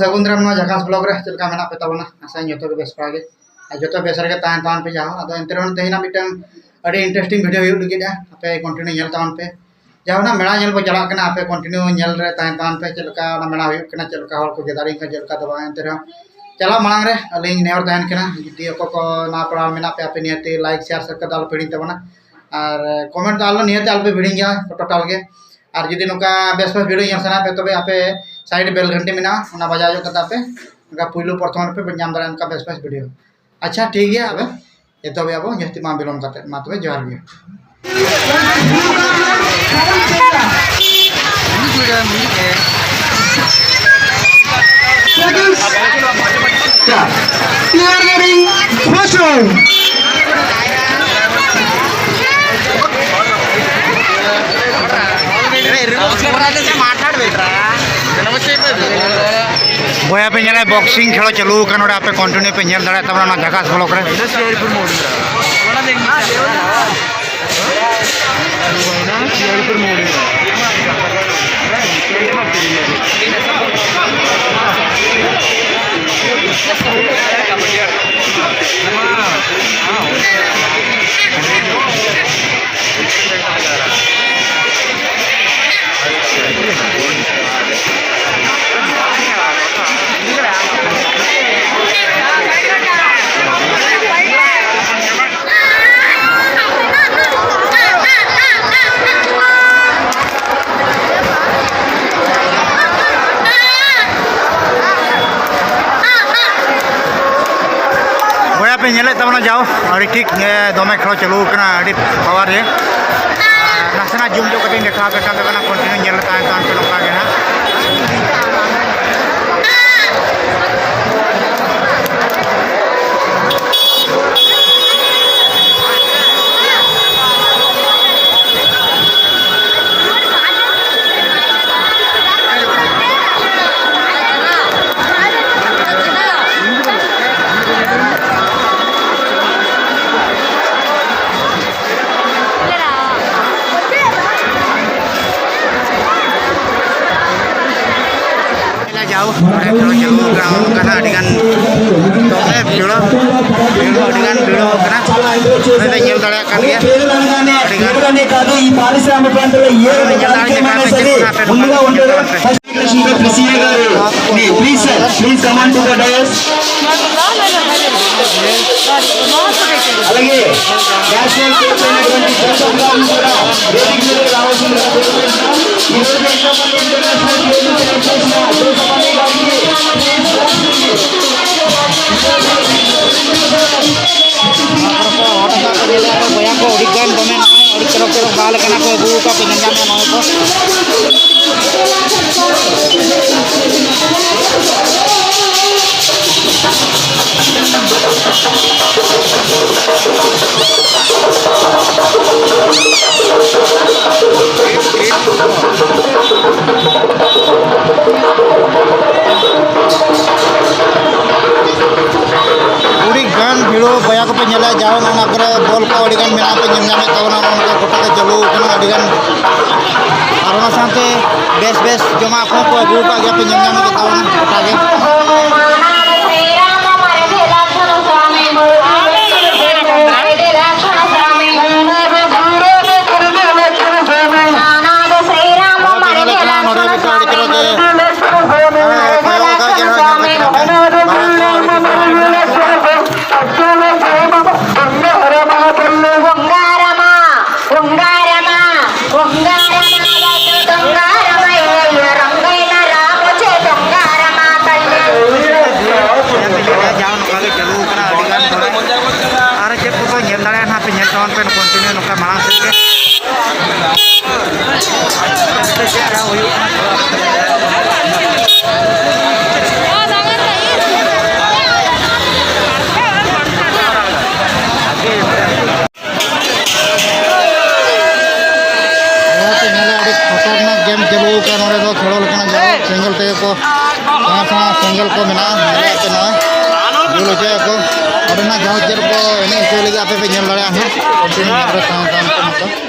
सगुंद्रम जकास blog रे चलका मेना पे तबना आशा जो के बेस पागे जो बेस रे तान तान पे जाओ अदो एंते रन तेना मिटन अड़ी इंटरेस्टिंग वीडियो हुई लगिदा आपे कंटिन्यू नेल तान पे जाओ ना मेला नेल बो चला कना आपे कंटिन्यू नेल रे तान तान पे चलका ना मेला हुई कना चलका हर को गेदारी का चलका दबा एंते रे चला मांग रे अलिंग नेवर तान कना जदी को ना पड़ा मेना पे आपे नियते लाइक शेयर सबका दाल पड़ी तबना और कमेंट दाल नियते आल पे भिड़ी गया टोटल के और जुदी नोका बेस बेस वीडियो यहाँ सना पे तबे आपे साइड बेल घंटे में ना बजा जो कता पे पुलो प्रथम पे नाम दाड़ा उनका बेस बेस वीडियो अच्छा ठीक है अब ये तो अब जस्ती मा बिलोम करते मा तबे जोहार गे बोया पे ñela बॉक्सिंग खेलो चलू का नोडा पे कंटिन्यू पे ñel दाड़ा तबना ना झकास ब्लॉक रे पे ñele तबना जाओ अड़ी ठीक दमे खेलो चलू कना अड़ी पावर रे नासना जुम जो कटिंग देखा बेटा बेना कंटिन्यू ñele तान तान पे नोका गे ना jauh kalau jauh karena dengan tongnya video dengan video karena nanti nyel dalekan ya please come on to the dais అలాగే నేషనల్ కోచ్ అయినటువంటి జగన్ కూడా వేదిక మీద రావాల్సిందిగా కోరుతున్నాం ఈ రోజు ఎంతమంది ఇంటర్నేషనల్ గేమ్స్ సెలెక్ట్ చేసిన దేశమంది గారికి boyang ko origan domen ori kero bal kana ko bu ka pinjam na ko gan भिड़ो बया को पे ñela जाओ ना करे बॉल को अडिगान मेना पे ñame तवना उनको गोटा के चलू कना अडिगान और ना साथे बेस बेस जमा को अगु का के पे ñame के तवना गोटा के continue nuka malang seke game चलू का नोड़े दो खेलो लेकिन जाओ सिंगल ते को सिंगल को मेना मेले पे ना बोलो जे को और ना जाओ जेर को एने को लगे आपे पे ñel दाड़ा है कंटिन्यू रे तान तान पे मत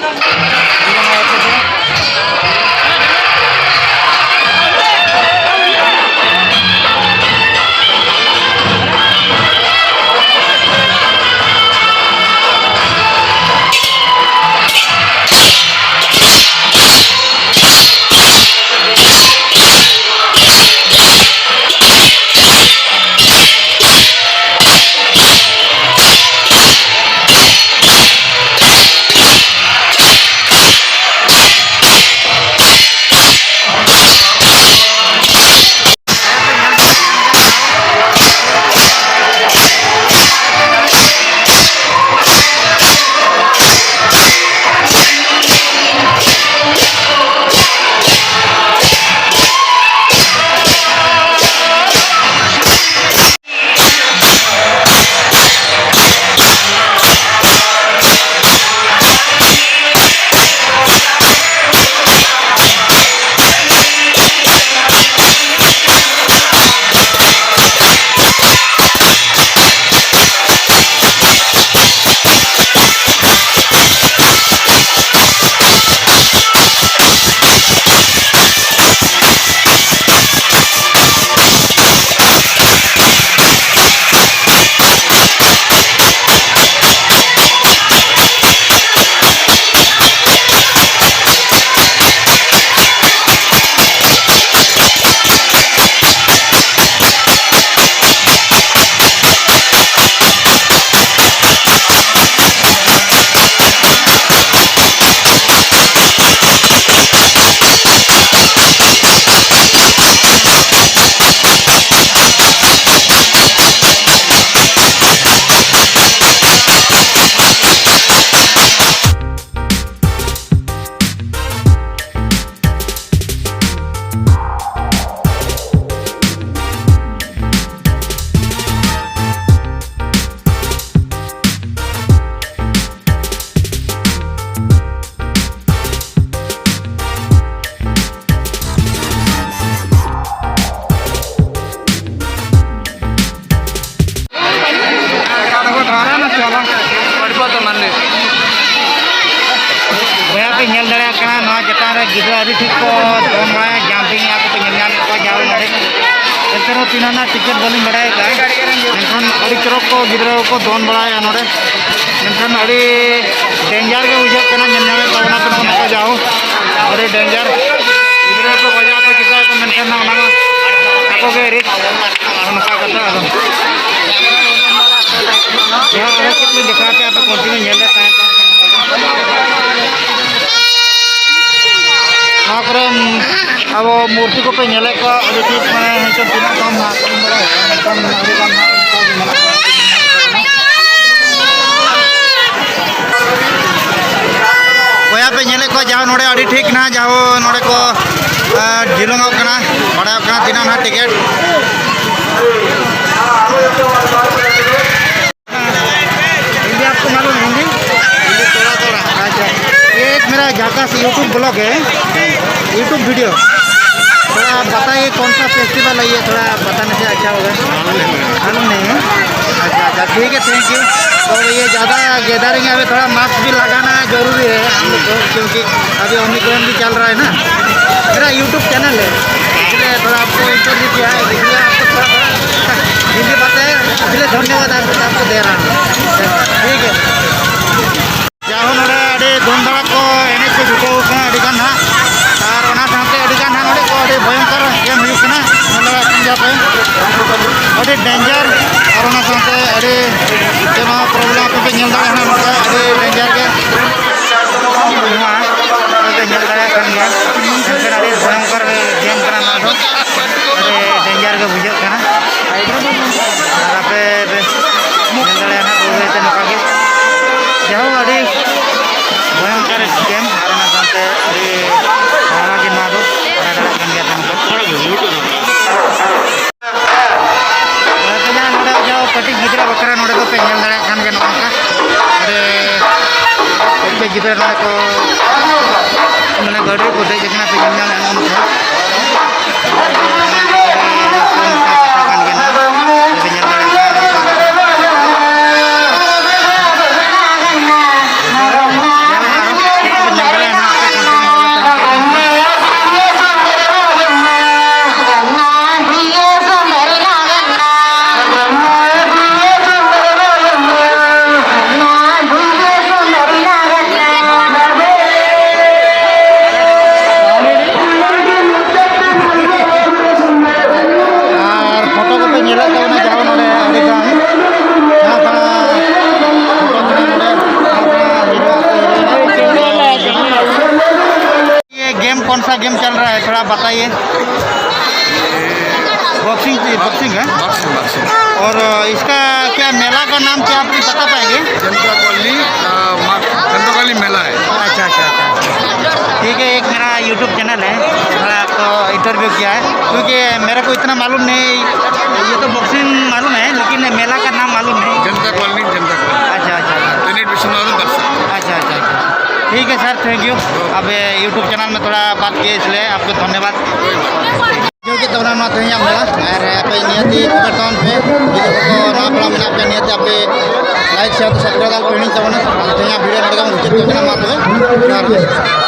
गिद्रा अभी ठीक को दोन बड़ा जंपिंग आप पे nyam को जाओ नडे एंतरो तीनाना टिकट बलिंग बड़ाय का मेनखान अड़ी चरक को गिद्रा को दोन बड़ा नडे मेनखान अड़ी डेंजर के उजे कना nyam को ना को जाओ अड़ी डेंजर गिद्रा को बजा को चिका को मेनखान ना ako के रिस्क नका कथा अदो यहाँ अरे कितनी दिखा के आप कंटिन्यू झेल लेते हैं अब मूर्ति को पे झेले को अभी ठीक मैं तो बिना कम ना कम कोया पे झेले को जाओ नोड़े अभी ठीक ना जाओ नोड़े को जिलों कना बड़ा कना तीना ना टिकट आपको मालूम है हिंदी थोड़ा थोड़ा अच्छा ये एक मेरा झाकास यूट्यूब ब्लॉग है यूट्यूब वीडियो थोड़ा आप बताइए कौन सा फेस्टिवल है ये थोड़ा बताने से अच्छा होगा मालूम नहीं है अच्छा अच्छा ठीक है थैंक यू तो ये ज़्यादा गैदरिंग है अभी थोड़ा मास्क भी लगाना जरूरी है हम लोग को क्योंकि अभी ओमिक्रॉन भी चल रहा है ना मेरा यूट्यूब चैनल है इसलिए थोड़ा आपको इंटरव्यू किया है इसलिए आपको थोड़ा थोड़ा हिंदी बात है इसलिए धन्यवाद आपको दे रहा हूँ ठीक है जाओ नोड़े अड़ी धूमधड़ा को एने को जुटो अड़ीगान हाँ और साथे अड़ीगान हाँ नोड़े को अड़ी भयंकर गेम हुना मतलब पंजा पे अड़ी डेंजर और साथे अड़ी जेमा प्रॉब्लम पे नेल दाड़ा हाँ नोड़े अड़ी डेंजर के हुआ नेल दाड़ा कान गया एनके अड़ी भयंकर गेम कना ना दो अड़ी डेंजर के बुझे कना और आपे नेल दाड़ा ना बोले ते नका के जाओ अड़ी भयंकर गेम और साथे अड़ी धारा के ना दो दाड़ा कान गया जाओ कटी गिद्रा बकरा नोड़े को पे नेल दाड़ा कान गया नका अरे पे गिद्रा नोड़े को मैंने गाड़ी को दे जगना पे जमना है उनको कौन सा गेम चल रहा है थोड़ा बताइए बॉक्सिंग बॉक्सिंग है और इसका क्या मेला का नाम क्या आप बता पाएंगे जनता कॉलोनी मेला है अच्छा अच्छा अच्छा ठीक है एक मेरा यूट्यूब चैनल है थोड़ा आपको इंटरव्यू किया है क्योंकि मेरे को इतना मालूम नहीं ये तो बॉक्सिंग मालूम है लेकिन मेला का नाम मालूम नहीं जनता कॉलोनी अच्छा अच्छा अच्छा अच्छा ठीक है सर थैंक यू अब यूट्यूब चैनल में थोड़ा बात किए इसलिए आपको धन्यवाद क्योंकि तब ना तो यहाँ मेला और पे नियति करतान पे वीडियो को ना पड़ा मेना पे नियति आप लाइक शेयर सब्सक्राइब पेंडिंग तब ना वीडियो मुझे करना मात्र